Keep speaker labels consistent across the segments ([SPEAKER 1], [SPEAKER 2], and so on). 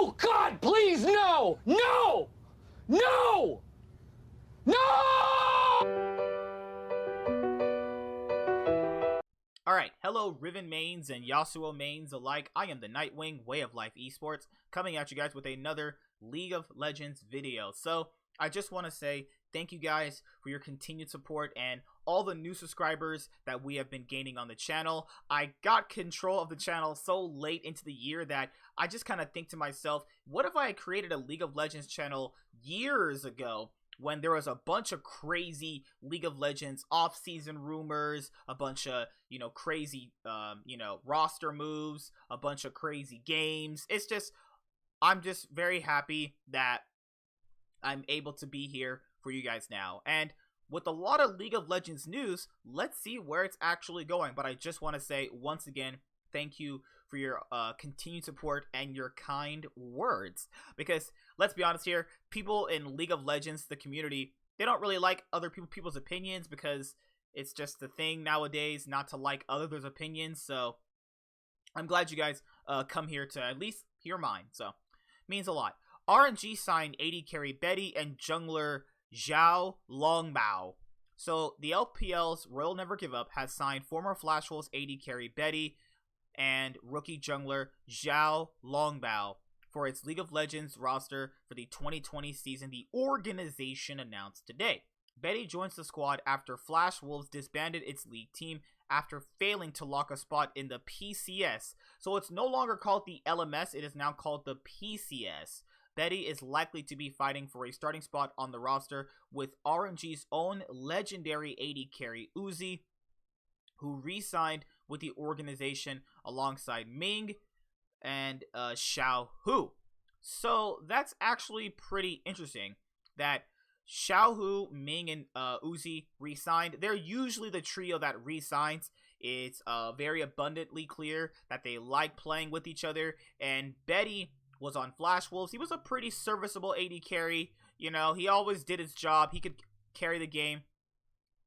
[SPEAKER 1] No! God, please, no! No! No! No!
[SPEAKER 2] Alright, hello Riven mains and Yasuo mains alike. I am the Nightwing, Way of Life Esports, coming at you guys with another League of Legends video. So, I just want to say thank you guys for your continued support and all the new subscribers that we have been gaining on the channel. I got control of the channel so late into the year that I just kind of think to myself, what if I had created a League of Legends channel years ago when there was a bunch of crazy League of Legends off-season rumors, a bunch of, crazy, roster moves, a bunch of crazy games. It's just, I'm just very happy that I'm able to be here for you guys now. And with a lot of League of Legends news, let's see where it's actually going. But I just want to say, once again, thank you for your continued support and your kind words. Because, let's be honest here, people in League of Legends, the community, they don't really like other people's opinions because it's just the thing nowadays not to like others' opinions. So, I'm glad you guys come here to at least hear mine. So, means a lot. RNG signed AD carry Betty and jungler Zhao Longbao. So, the LPL's Royal Never Give Up has signed former Flash Wolves AD carry Betty and rookie jungler Zhao Longbao for its League of Legends roster for the 2020 season, the organization announced today. Betty joins the squad after Flash Wolves disbanded its league team after failing to lock a spot in the PCS. So it's no longer called the LMS, it is now called the PCS. Betty is likely to be fighting for a starting spot on the roster with RNG's own legendary AD carry Uzi, who re-signed with the organization alongside Ming and Xiao Hu. So that's actually pretty interesting that Xiao Hu, Ming, and Uzi re-signed. They're usually the trio that re-signs. It's very abundantly clear that they like playing with each other, and Betty was on Flash Wolves. He was a pretty serviceable AD carry. He always did his job. He could carry the game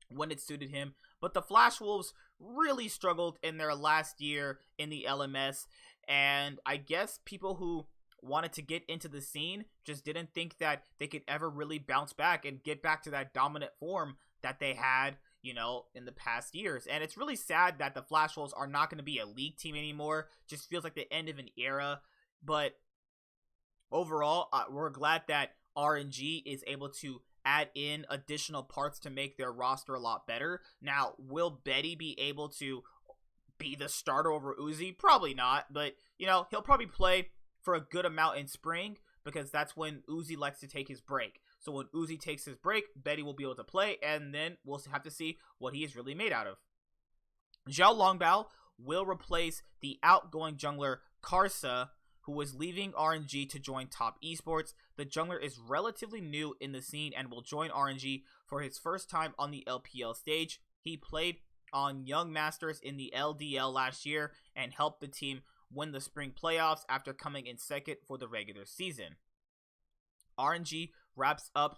[SPEAKER 2] when it suited him. But the Flash Wolves really struggled in their last year in the LMS. And I guess people who wanted to get into the scene just didn't think that they could ever really bounce back and get back to that dominant form that they had, in the past years. And it's really sad that the Flash Wolves are not going to be a league team anymore. Just feels like the end of an era. But overall, we're glad that RNG is able to add in additional parts to make their roster a lot better. Now, will Betty be able to be the starter over Uzi? Probably not, but, he'll probably play for a good amount in spring because that's when Uzi likes to take his break. So when Uzi takes his break, Betty will be able to play, and then we'll have to see what he is really made out of. Zhao Longbao will replace the outgoing jungler Karsa, who was leaving RNG to join Top Esports. The jungler is relatively new in the scene and will join RNG for his first time on the LPL stage. He played on Young Masters in the LDL last year and helped the team win the spring playoffs after coming in second for the regular season. RNG wraps up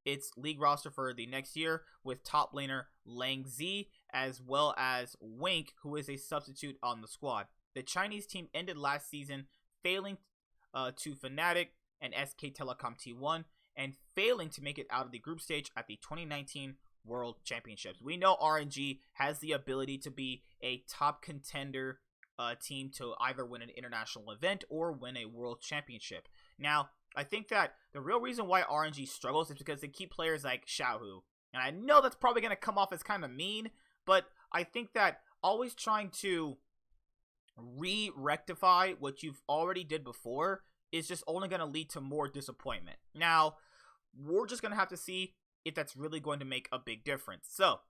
[SPEAKER 2] its league roster for the next year with top laner Lang Z as well as Wink, who is a substitute on the squad. The Chinese team ended last season failing to Fnatic and SK Telecom T1 and failing to make it out of the group stage at the 2019 World Championships. We know RNG has the ability to be a top contender team to either win an international event or win a world championship. Now, I think that the real reason why RNG struggles is because they keep players like Xiao Hu. And I know that's probably going to come off as kind of mean, but I think that always trying to rectify what you've already did before is just only going to lead to more disappointment. Now, we're just going to have to see if that's really going to make a big difference. So,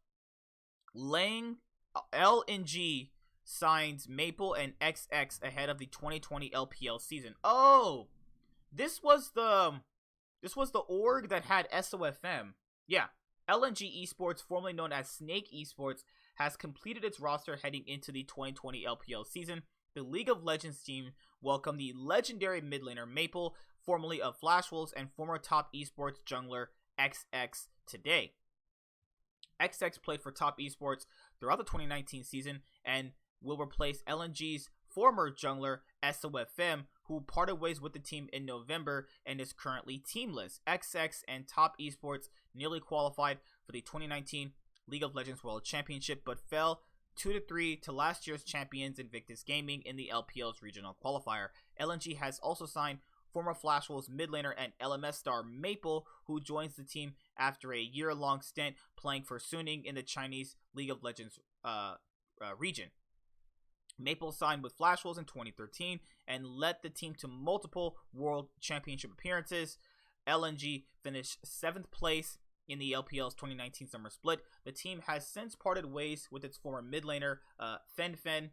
[SPEAKER 2] LNG signs Maple and XX ahead of the 2020 LPL season. Oh, this was the org that had SOFM. Yeah, LNG Esports, formerly known as Snake Esports, has completed its roster heading into the 2020 LPL season. The League of Legends team welcomed the legendary mid laner Maple, formerly of Flash Wolves, and former Top Esports jungler XX today. XX played for Top Esports throughout the 2019 season and will replace LNG's former jungler SOFM, who parted ways with the team in November and is currently teamless. XX and Top Esports nearly qualified for the 2019 League of Legends World Championship, but fell 2-3 to last year's champions Invictus Gaming in the LPL's regional qualifier. LNG has also signed former Flash Wolves mid laner and LMS star Maple, who joins the team after a year-long stint playing for Suning in the Chinese League of Legends region. Maple signed with Flash Wolves in 2013 and led the team to multiple World Championship appearances. LNG finished 7th place in the LPL's 2019 summer split. The team has since parted ways with its former mid laner, Fen,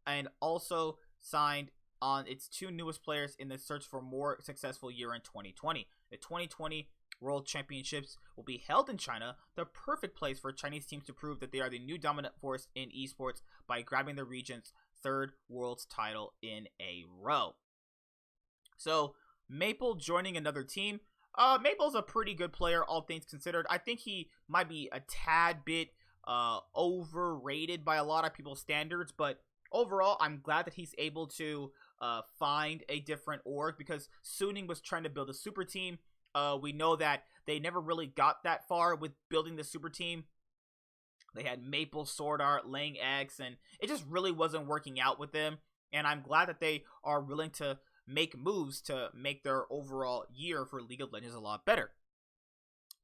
[SPEAKER 2] and also signed on its 2 newest players in the search for a more successful year in 2020. The 2020 World Championships will be held in China, the perfect place for Chinese teams to prove that they are the new dominant force in esports by grabbing the region's 3rd Worlds title in a row. So, Maple joining another team. Maple's a pretty good player, all things considered. I think he might be a tad bit overrated by a lot of people's standards, but overall, I'm glad that he's able to find a different org, because Suning was trying to build a super team. We know that they never really got that far with building the super team. They had Maple, Sword Art, Lang X, and it just really wasn't working out with them. And I'm glad that they are willing to make moves to make their overall year for League of Legends a lot better.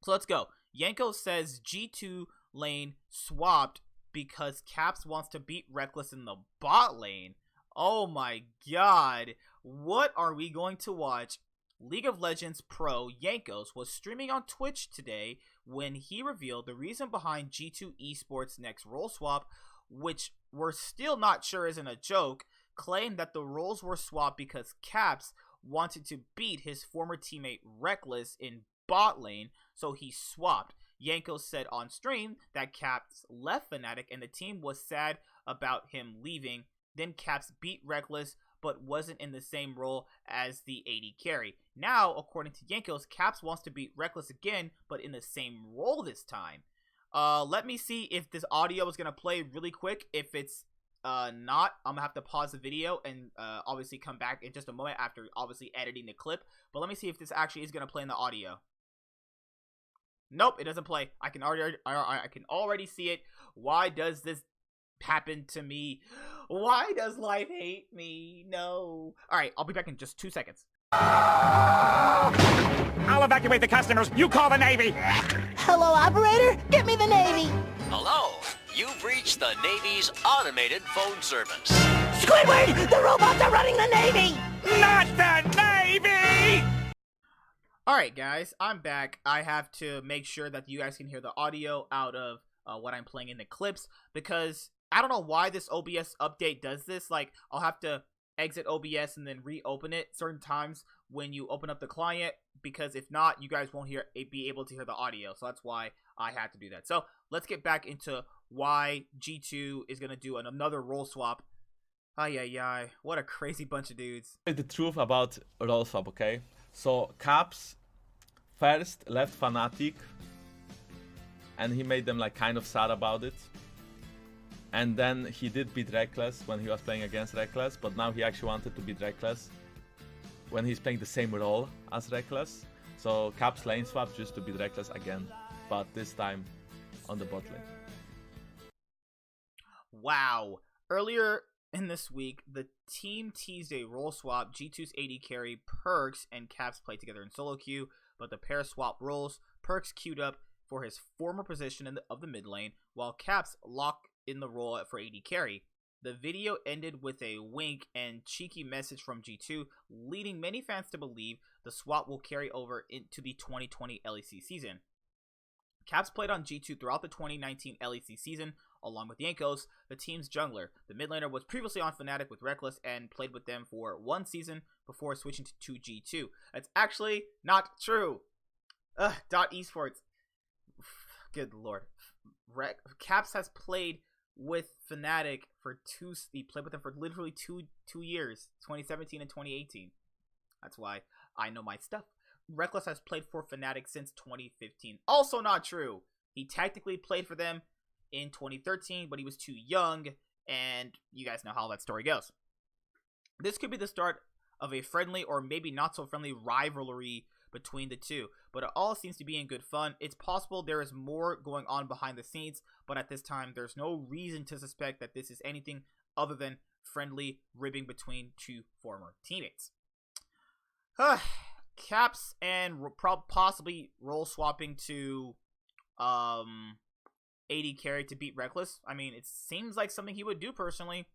[SPEAKER 2] So let's go. Yanko says G2 lane swapped because Caps wants to beat Rekkless in the bot lane. Oh my god. What are we going to watch? League of Legends pro Yankos was streaming on Twitch today when he revealed the reason behind G2 Esports' next role swap, which we're still not sure isn't a joke. Claimed that the roles were swapped because Caps wanted to beat his former teammate Rekkless in bot lane, so he swapped. Yanko said on stream that Caps left Fnatic and the team was sad about him leaving. Then Caps beat Rekkless, but wasn't in the same role as the AD carry. Now, according to Yankos, Caps wants to beat Rekkless again, but in the same role this time. Let me see if this audio is going to play really quick. If it's not, I'm gonna have to pause the video and obviously come back in just a moment after obviously editing the clip. But let me see if this actually is gonna play in the audio. Nope, it doesn't play. I can already see it. Why does this happen to me? Why does life hate me? No. All right, I'll be back in just 2 seconds.
[SPEAKER 3] I'll evacuate the customers. You call the Navy.
[SPEAKER 4] Hello, operator. Get me the Navy.
[SPEAKER 5] Hello. You've reached the Navy's automated phone service.
[SPEAKER 4] Squidward! The robots are running the Navy!
[SPEAKER 3] Not the Navy!
[SPEAKER 2] Alright guys, I'm back. I have to make sure that you guys can hear the audio out of what I'm playing in the clips, because I don't know why this OBS update does this. Like, I'll have to exit OBS and then reopen it certain times when you open up the client, because if not, you guys won't be able to hear the audio. So that's why I had to do that. So let's get back into why G2 is going to do another role swap. Ay, what a crazy bunch of dudes.
[SPEAKER 6] The truth about role swap, okay? So Caps first left Fnatic and he made them like kind of sad about it. And then he did beat Rekkless when he was playing against Rekkless, but now he actually wanted to beat Rekkless when he's playing the same role as Rekkless. So Caps lane swap just to beat Rekkless again, but this time on the bot lane.
[SPEAKER 2] Wow. Earlier in this week, the team teased a role swap. G2's AD carry Perks and Caps played together in solo queue, but the pair swapped roles. Perks queued up for his former position of the mid lane, while Caps locked in the role for AD carry. The video ended with a wink and cheeky message from G2, leading many fans to believe the swap will carry over into the 2020 LEC season. Caps played on G2 throughout the 2019 LEC season, along with Yankos, the team's jungler. The mid laner was previously on Fnatic with Rekkless and played with them for 1 season before switching to G2. That's actually not true. Esports. Good lord. Caps has played with Fnatic for he played with them for literally two years, 2017 and 2018. That's why I know my stuff. Rekkless has played for Fnatic since 2015. Also not true. He technically played for them in 2013, but he was too young, and you guys know how that story goes. This could be the start of a friendly or maybe not so friendly rivalry between the two, but it all seems to be in good fun. It's possible there is more going on behind the scenes, but at this time there's no reason to suspect that this is anything other than friendly ribbing between two former teammates. Caps and possibly role swapping to AD carry to beat Rekkless. I mean, it seems like something he would do personally.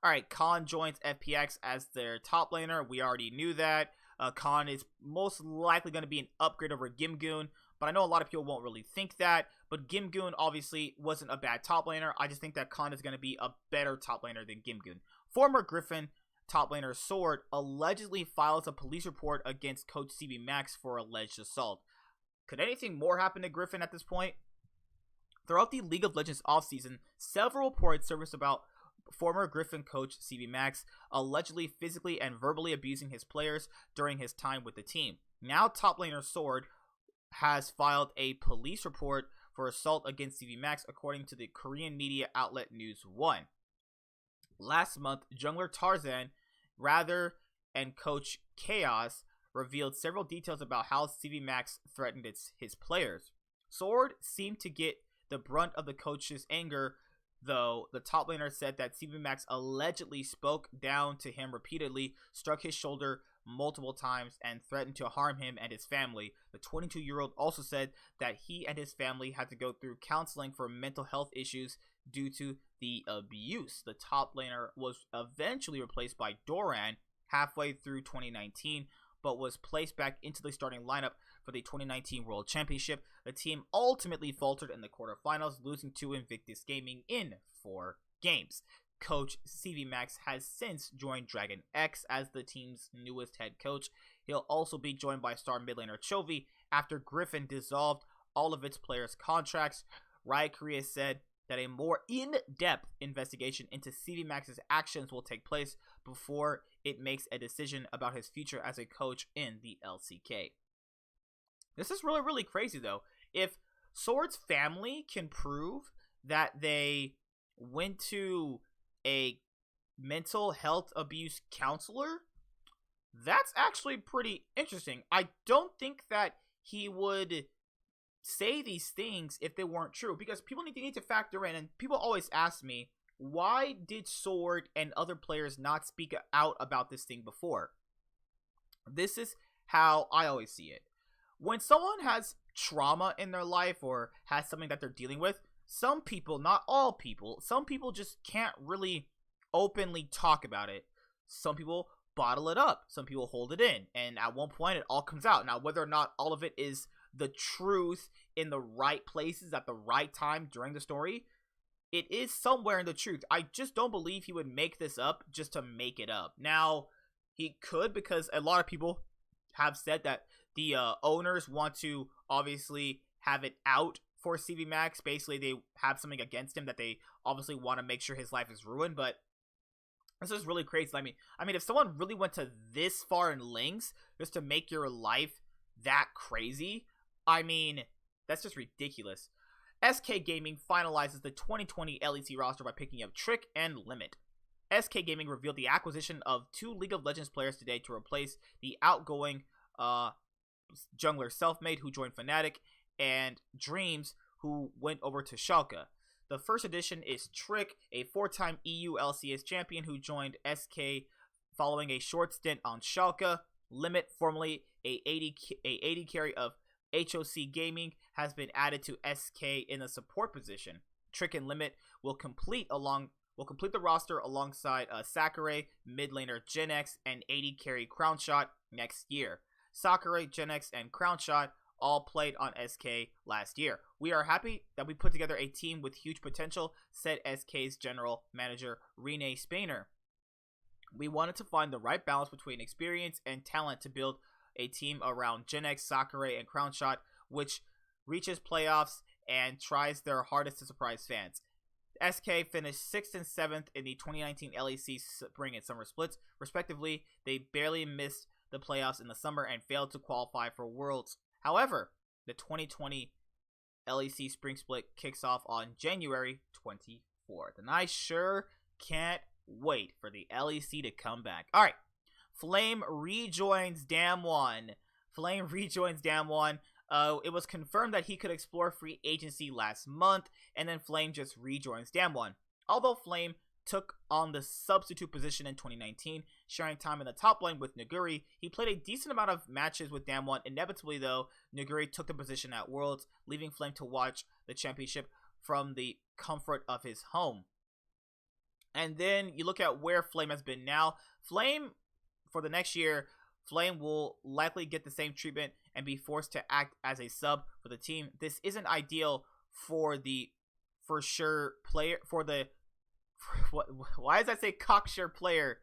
[SPEAKER 2] Alright, Khan joins FPX as their top laner. We already knew that. Khan is most likely going to be an upgrade over Gimgoon, but I know a lot of people won't really think that. But Gimgoon obviously wasn't a bad top laner. I just think that Khan is going to be a better top laner than Gimgoon. Former Griffin top laner Sword allegedly files a police report against Coach CB Max for alleged assault. Could anything more happen to Griffin at this point? Throughout the League of Legends offseason, several reports surfaced about former Griffin coach CB Max allegedly physically and verbally abusing his players during his time with the team. Now top laner Sword has filed a police report for assault against CB Max, according to the Korean media outlet News 1. Last month, jungler Tarzan and coach Chaos revealed several details about how CB Max threatened his players. Sword seemed to get the brunt of the coach's anger, though. The top laner said that CB Max allegedly spoke down to him repeatedly, struck his shoulder multiple times, and threatened to harm him and his family. The 22-year-old also said that he and his family had to go through counseling for mental health issues due to the abuse. The top laner was eventually replaced by Doran halfway through 2019, but was placed back into the starting lineup for the 2019 World Championship. The team ultimately faltered in the quarterfinals, losing to Invictus Gaming in 4 games. Coach CV Max has since joined Dragon X as the team's newest head coach. He'll also be joined by star mid laner Chovy after Griffin dissolved all of its players' contracts. Riot Korea said that a more in-depth investigation into CV Max's actions will take place before it makes a decision about his future as a coach in the LCK. This is really, really crazy, though. If Sword's family can prove that they went to a mental health abuse counselor, that's actually pretty interesting. I don't think that he would say these things if they weren't true, because people need to factor in, and people always ask me, why did Sword and other players not speak out about this thing before? This is how I always see it. When someone has trauma in their life or has something that they're dealing with, some people, not all people, some people just can't really openly talk about it. Some people bottle it up. Some people hold it in. And at one point, it all comes out. Now, whether or not all of it is the truth in the right places at the right time during the story, it is somewhere in the truth. I just don't believe he would make this up just to make it up. Now, he could, because a lot of people have said that the owners want to obviously have it out for CV Max. Basically, they have something against him that they obviously want to make sure his life is ruined. But this is really crazy. I mean, if someone really went to this far in lengths just to make your life that crazy, I mean, that's just ridiculous. SK Gaming finalizes the 2020 LEC roster by picking up Trick and Limit. SK Gaming revealed the acquisition of 2 League of Legends players today to replace the outgoing jungler Selfmade, who joined Fnatic, and Dreams, who went over to Schalke. The first addition is Trick, a 4-time EU LCS champion who joined SK following a short stint on Schalke. Limit, formerly a 80 carry of HOC Gaming, has been added to SK in a support position. Trick and Limit will complete the roster alongside Sakurai, mid laner Gen X, and 80 carry Crownshot next year. Sakurai, Gen X, and Crownshot all played on SK last year. We are happy that we put together a team with huge potential, said SK's general manager Renee Spainer. We wanted to find the right balance between experience and talent to build a team around Gen X, Sakurai, and Crownshot, which reaches playoffs and tries their hardest to surprise fans. SK finished 6th and 7th in the 2019 LEC Spring and Summer splits, respectively. They barely missed the playoffs in the summer and failed to qualify for Worlds. However, the 2020 LEC Spring Split kicks off on January 24th, and I sure can't wait for the LEC to come back. Alright, Flame rejoins Damwon. It was confirmed that he could explore free agency last month, and then Flame just rejoins Damwon. Although Flame took on the substitute position in 2019, sharing time in the top lane with Naguri, he played a decent amount of matches with Damwon. Inevitably, though, Naguri took the position at Worlds, leaving Flame to watch the championship from the comfort of his home. And then you look at where Flame has been now. Flame, for the next year, Flame will likely get the same treatment and be forced to act as a sub for the team. This isn't ideal for the why does that say cocksure player?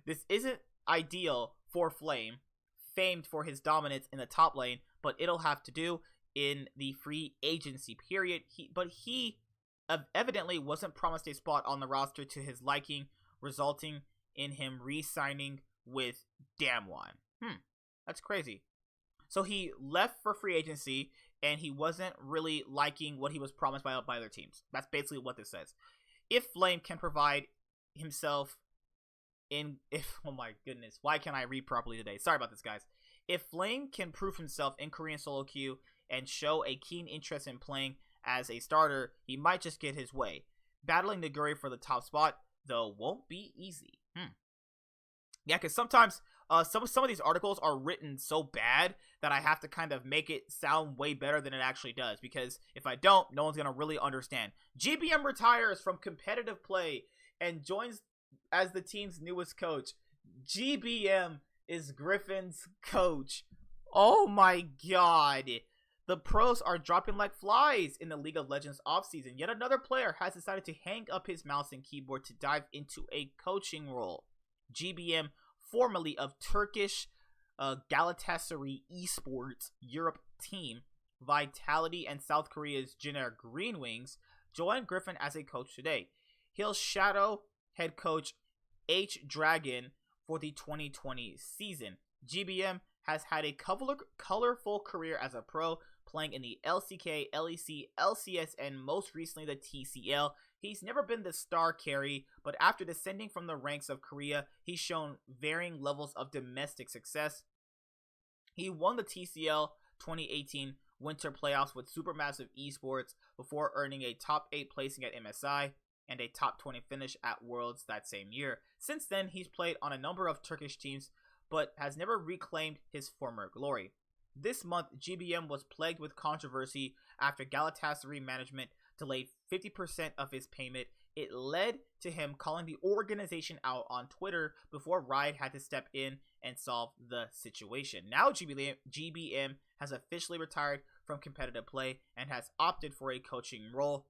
[SPEAKER 2] This isn't ideal for Flame, famed for his dominance in the top lane, but it'll have to do in the free agency period. He evidently wasn't promised a spot on the roster to his liking, resulting in him re-signing with Damwon. That's crazy. So he left for free agency, and he wasn't really liking what he was promised by other teams. That's basically what this says. If Flame can provide himself oh my goodness, why can't I read properly today? Sorry about this, guys. If Flame can prove himself in Korean solo queue and show a keen interest in playing as a starter, he might just get his way. Battling Naguri for the top spot, though, won't be easy. Yeah, because sometimes some of these articles are written so bad that I have to kind of make it sound way better than it actually does, because if I don't, no one's going to really understand. GBM retires from competitive play and joins as the team's newest coach. GBM is Griffin's coach. Oh my god. The pros are dropping like flies in the League of Legends offseason. Yet another player has decided to hang up his mouse and keyboard to dive into a coaching role. GBM, formerly of Turkish Galatasaray Esports Europe team, Vitality, and South Korea's Jin Green Wings, joined Griffin as a coach today. He'll shadow head coach H Dragon for the 2020 season. GBM has had a colorful career as a pro, playing in the LCK, LEC, LCS, and most recently the TCL. He's never been the star carry, but after descending from the ranks of Korea, he's shown varying levels of domestic success. He won the TCL 2018 Winter Playoffs with Supermassive Esports before earning a top 8 placing at MSI and a top 20 finish at Worlds that same year. Since then, he's played on a number of Turkish teams, but has never reclaimed his former glory. This month, GBM was plagued with controversy after Galatasaray management delayed 50% of his payment. It led to him calling the organization out on Twitter before Riot had to step in and solve the situation. Now GBM has officially retired from competitive play and has opted for a coaching role.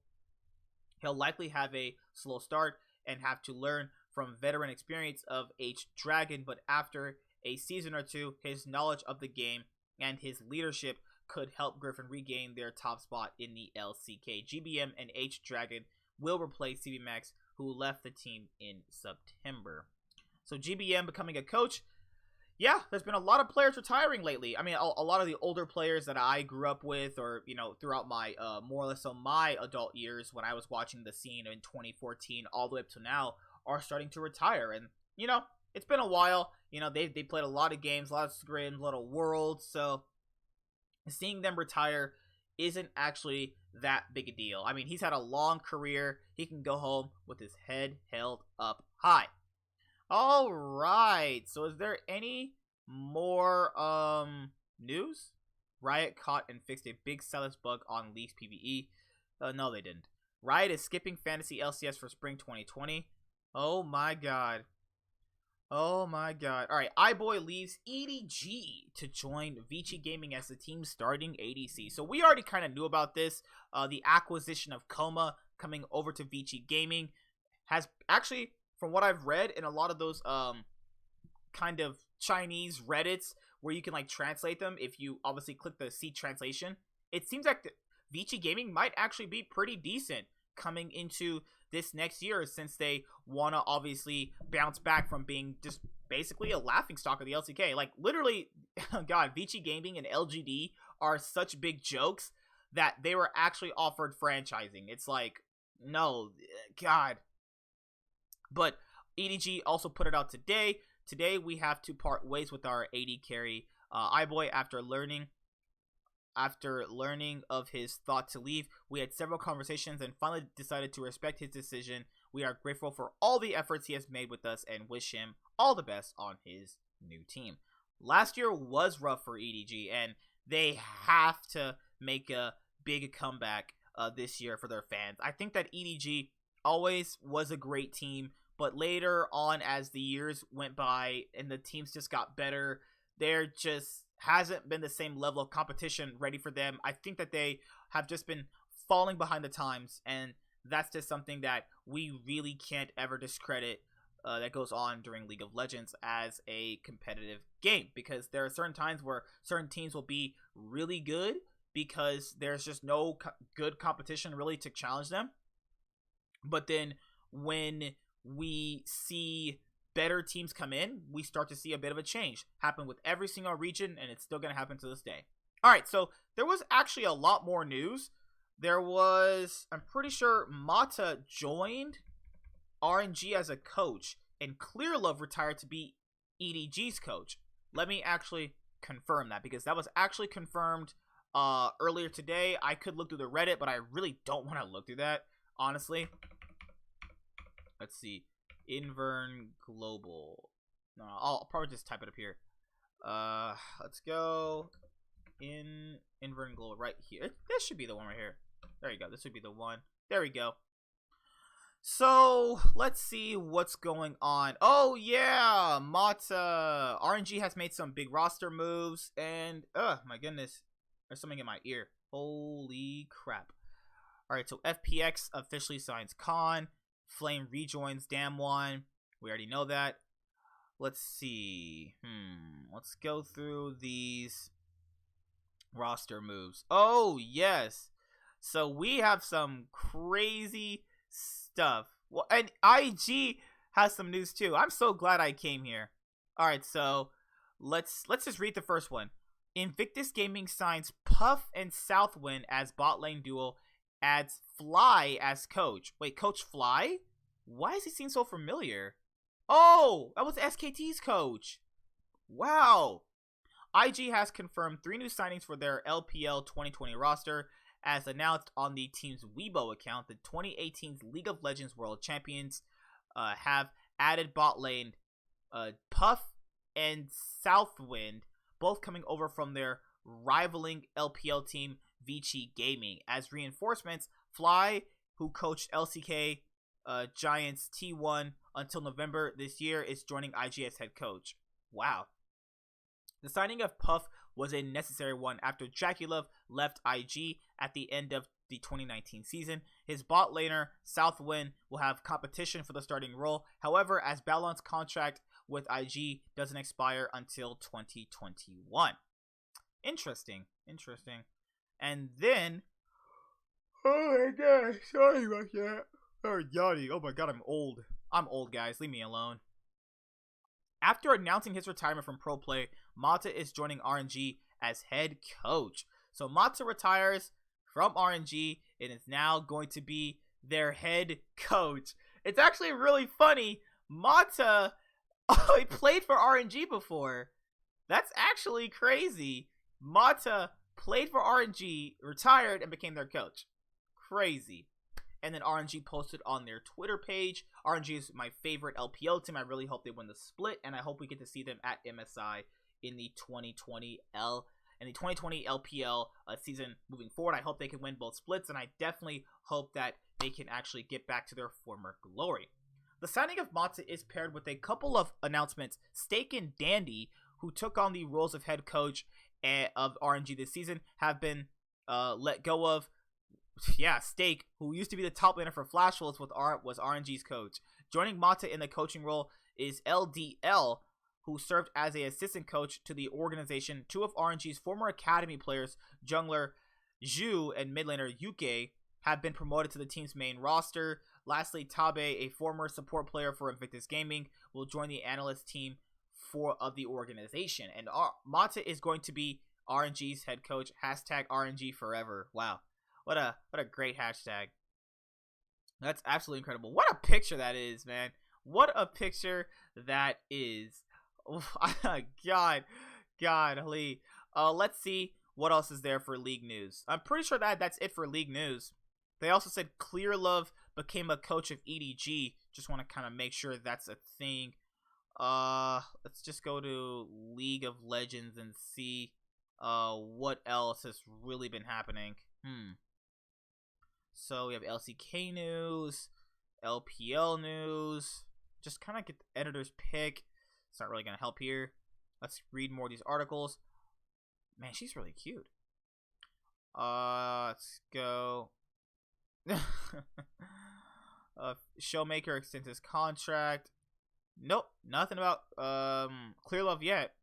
[SPEAKER 2] He'll likely have a slow start and have to learn from veteran experience of H Dragon, but after a season or two, his knowledge of the game and his leadership could help Griffin regain their top spot in the LCK. GBM and H Dragon will replace CB Max, who left the team in September. So GBM becoming a coach. Yeah, there's been a lot of players retiring lately. I mean, a lot of the older players that I grew up with, or, you know, throughout my, more or less so my adult years when I was watching the scene in 2014 all the way up to now, are starting to retire. And, you know, it's been a while. You know, they played a lot of games, a lot of scrims, a lot of worlds, so seeing them retire isn't actually that big a deal. I mean, he's had a long career. He can go home with his head held up high. All right. So is there any more news? Riot caught and fixed a big silence bug on Leafs PvE. No, they didn't. Riot is skipping Fantasy LCS for Spring 2020. Oh my god. Oh my god. Alright, IBoy leaves EDG to join Vici Gaming as the team's starting ADC. So we already kind of knew about this. The acquisition of Coma coming over to Vici Gaming has actually, from what I've read in a lot of those kind of Chinese Reddits where you can like translate them if you obviously click the C translation, it seems like Vici Gaming might actually be pretty decent coming into this next year, since they want to obviously bounce back from being just basically a laughingstock of the LCK. Like, literally, god, Vici Gaming and LGD are such big jokes that they were actually offered franchising. It's like, no, god. But EDG also put it out today. Today we have to part ways with our AD carry IBoy after learning of his thought to leave. We had several conversations and finally decided to respect his decision. We are grateful for all the efforts he has made with us and wish him all the best on his new team. Last year was rough for EDG, and they have to make a big comeback this year for their fans. I think that EDG always was a great team, but later on as the years went by and the teams just got better, there just hasn't been the same level of competition ready for them. I think that they have just been falling behind the times, and that's just something that we really can't ever discredit that goes on during League of Legends as a competitive game, because there are certain times where certain teams will be really good because there's just no good competition really to challenge them. But then when we see better teams come in, we start to see a bit of a change happen with every single region, and it's still going to happen to this day. All right, so there was actually a lot more news. There was, I'm pretty sure Mata joined RNG as a coach, and Clearlove retired to be EDG's coach. Let me actually confirm that, because that was actually confirmed earlier today. I could look through the Reddit, but I really don't want to look through that, honestly. Let's see. Invern Global. No, I'll probably just type it up here. Let's go. Invern Global right here. This should be the one right here. There you go. This would be the one. There we go. So let's see what's going on. Oh yeah, Mata. RNG has made some big roster moves, and my goodness, there's something in my ear. Holy crap! All right, so FPX officially signs Khan. Flame rejoins Damwon. We already know that. Let's see. Let's go through these roster moves. Oh yes. So we have some crazy stuff. Well, and IG has some news too. I'm so glad I came here. All right, so let's just read the first one. Invictus Gaming signs Puff and Southwind as bot lane duo, adds Fly as coach. Wait, Coach Fly? Why does he seem so familiar? Oh, that was SKT's coach. Wow. IG has confirmed 3 new signings for their LPL 2020 roster. As announced on the team's Weibo account, the 2018 League of Legends World Champions have added bot lane Puff and Southwind, both coming over from their rivaling LPL team Vici Gaming. As reinforcements, Fly, who coached LCK Giants T1 until November this year, is joining IG as head coach. Wow. The signing of Puff was a necessary one after Jackulove left IG at the end of the 2019 season. His bot laner, Southwind, will have competition for the starting role. However, as Balon's contract with IG doesn't expire until 2021. Interesting. And then, oh my god, sorry about that. Oh, yawning. Oh my god, I'm old. I'm old, guys. Leave me alone. After announcing his retirement from pro play, Mata is joining RNG as head coach. So Mata retires from RNG and is now going to be their head coach. It's actually really funny. Mata he played for RNG before. That's actually crazy. Mata played for RNG, retired, and became their coach. Crazy. And then RNG posted on their Twitter page. RNG is my favorite LPL team. I really hope they win the split, and I hope we get to see them at MSI in the 2020 LPL season moving forward. I hope they can win both splits, and I definitely hope that they can actually get back to their former glory. The signing of Mata is paired with a couple of announcements. Steak and Dandy, who took on the roles of head coach of RNG this season, have been let go of. Yeah, Steak, who used to be the top laner for Flash Wolves, was RNG's coach. Joining Mata in the coaching role is LDL, who served as an assistant coach to the organization. 2 of RNG's former academy players, jungler Zhu and mid laner Yuke, have been promoted to the team's main roster. Lastly, Tabe, a former support player for Invictus Gaming, will join the analyst team of the organization. And Mata is going to be RNG's head coach. Hashtag RNG forever. Wow. What a great hashtag. That's absolutely incredible. What a picture that is, man. What a picture that is. Godly. Let's see what else is there for league news. I'm pretty sure that's it for league news. They also said Clear Love became a coach of EDG. Just want to kind of make sure that's a thing. Let's just go to League of Legends and see what else has really been happening. So we have LCK news, LPL news. Just kind of get the editor's pick. It's not really gonna help here. Let's read more of these articles. Man, she's really cute. Let's go. Showmaker extends his contract. Nope, nothing about Clear Love yet.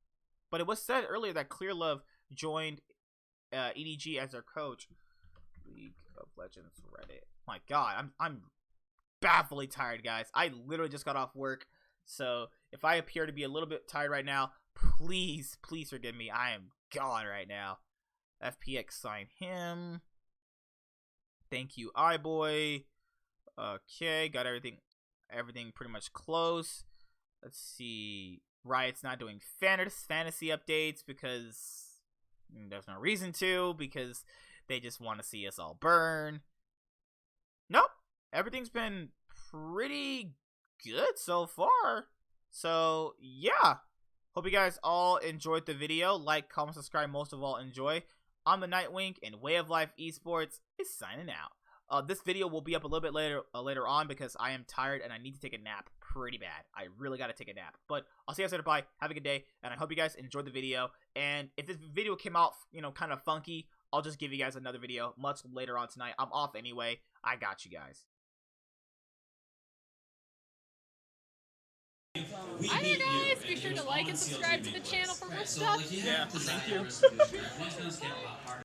[SPEAKER 2] But it was said earlier that Clear Love joined EDG as their coach. League of Legends Reddit. My God, I'm bafflingly tired, guys. I literally just got off work, so if I appear to be a little bit tired right now, please forgive me. I am gone right now. FPX signed him. Thank you, IBoy. Okay, got everything pretty much close. Let's see. Riot's not doing fantasy updates because there's no reason to, because they just want to see us all burn. Nope. Everything's been pretty good so far. So, yeah. Hope you guys all enjoyed the video. Like, comment, subscribe, most of all, enjoy. I'm the Nightwing, and Way of Life Esports is signing out. This video will be up a little bit later on because I am tired and I need to take a nap pretty bad. I really got to take a nap. But I'll see you guys later. Bye. Have a good day. And I hope you guys enjoyed the video. And if this video came out, kind of funky, I'll just give you guys another video much later on tonight. I'm off anyway. I got you guys.
[SPEAKER 7] Hi there, guys. Be sure to like and subscribe to the channel for more stuff.
[SPEAKER 2] Yeah, thank you.